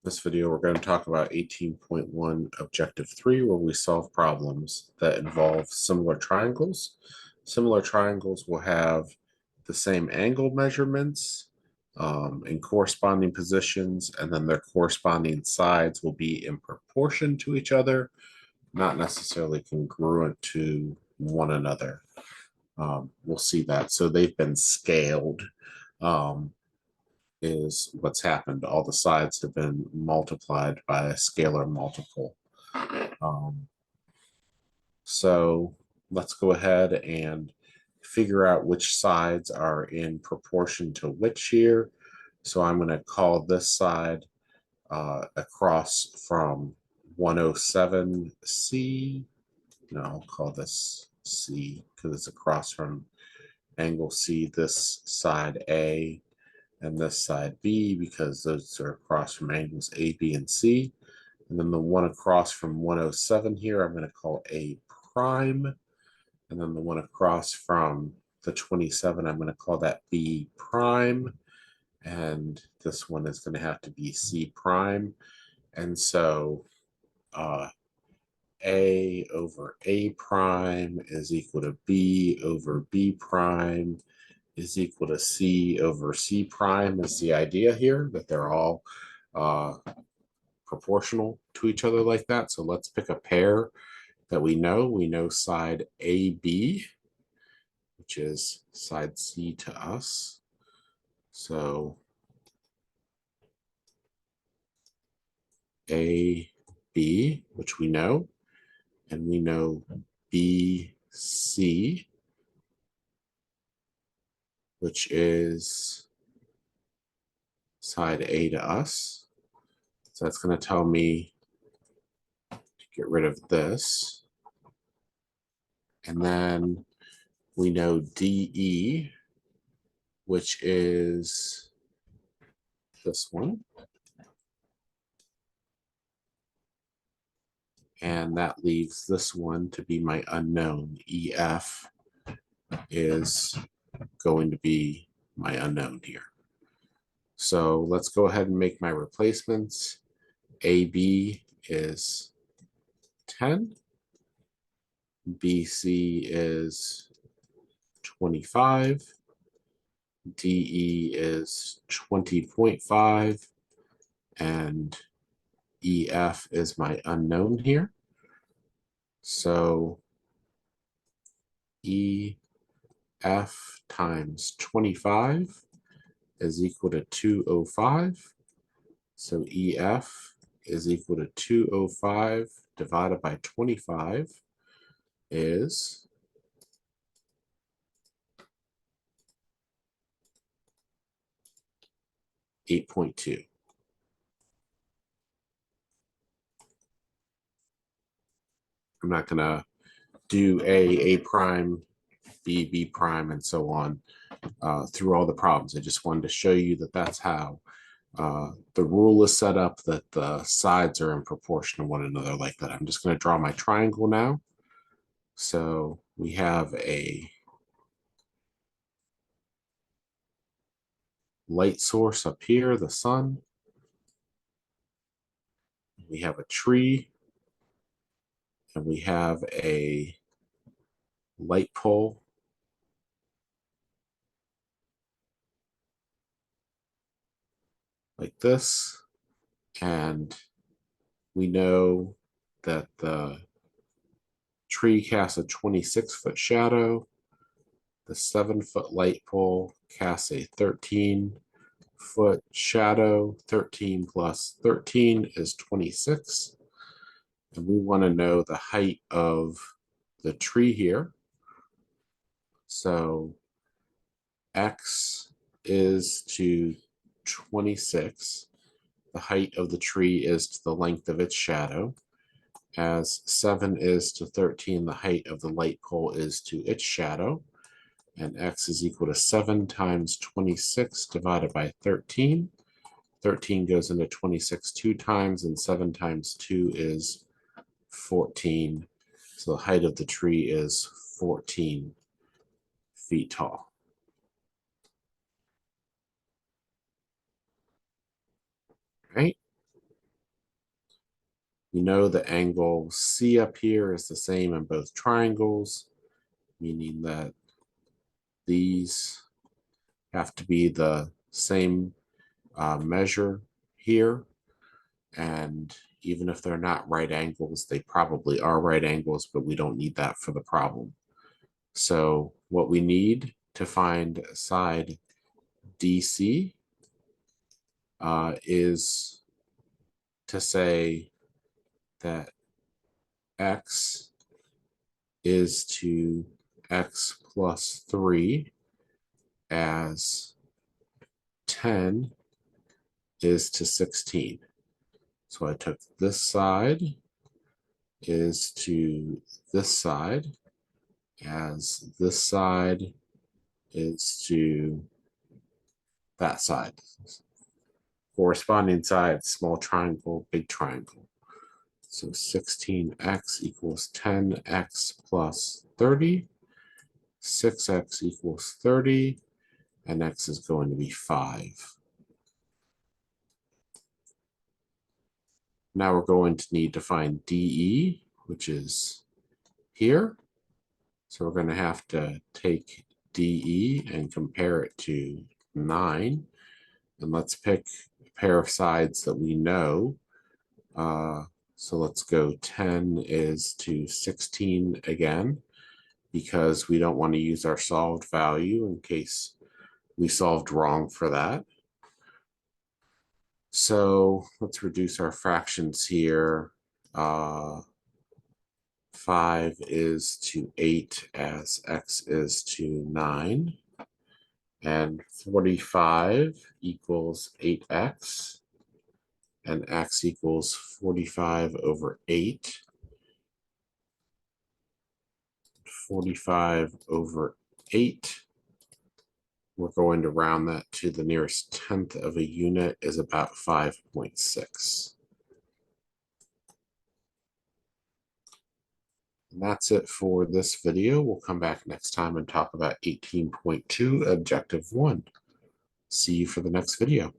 This video, we're going to talk about 18.1 Objective 3, where we solve problems that involve similar triangles. Similar triangles will have the same angle measurements in corresponding positions, and then their corresponding sides will be in proportion to each other, not necessarily congruent to one another. We'll see that. So they've been scaled. Is what's happened. All the sides have been multiplied by a scalar multiple. So let's go ahead and figure out which sides are in proportion to which here. So I'm going to call this side across from 107C. No, I'll call this C because it's across from angle C, this side A, and this side B because those are across from angles A, B, and C. And then the one across from 107 here, I'm going to call A prime. And then the one across from the 27, I'm going to call that B prime. And this one is going to have to be C prime. And so A over A prime is equal to B over B prime is equal to C over C prime is the idea here, that they're all proportional to each other like that. So let's pick a pair that we know. We know side AB, which is side C to us. So AB, which we know, and we know BC, which is side A to us. So that's going to tell me to get rid of this. And then we know DE, which is this one. And that leaves this one to be my unknown. EF is going to be my unknown here. So let's go ahead and make my replacements. AB is 10. BC is 25. DE is 20.5. And EF is my unknown here. So EF times 25 is equal to 205. So EF is equal to 205 divided by 25 is 8.2. I'm not going to do A prime, B prime, and so on through all the problems. I just wanted to show you that that's how the rule is set up, that the sides are in proportion to one another like that. I'm just going to draw my triangle now. So we have a light source up here, the sun. We have a tree, and we have a light pole. Like this. And we know that the tree casts a 26-foot shadow. The 7-foot light pole casts a 13-foot shadow. 13 plus 13 is 26. And we want to know the height of the tree here. So X is to 26. The height of the tree is to the length of its shadow. As 7 is to 13, the height of the light pole is to its shadow. And X is equal to 7 times 26 divided by 13. 13 goes into 26 2 times, and 7 times 2 is 14. So the height of the tree is 14 feet tall. Right? We know the angle C up here is the same in both triangles, meaning that these have to be the same measure here. And even if they're not right angles, they probably are right angles, but we don't need that for the problem. So what we need to find side DC is to say that x is to x plus 3 as 10 is to 16. So I took this side is to this side as this side is to that side. Corresponding side, small triangle, big triangle. So 16x equals 10x plus 30. 6x equals 30, and x is going to be 5. Now we're going to need to find DE, which is here. So we're going to have to take DE and compare it to 9. And let's pick a pair of sides that we know. So let's go 10 is to 16 again, because we don't want to use our solved value in case we solved wrong for that. So let's reduce our fractions here. 5 is to 8 as x is to 9. And 45 equals 8x. And x equals 45 over 8. 45 over 8. We're going to round that to the nearest tenth of a unit is about 5.6. And that's it for this video. We'll come back next time and talk about 18.2 Objective 1. See you for the next video.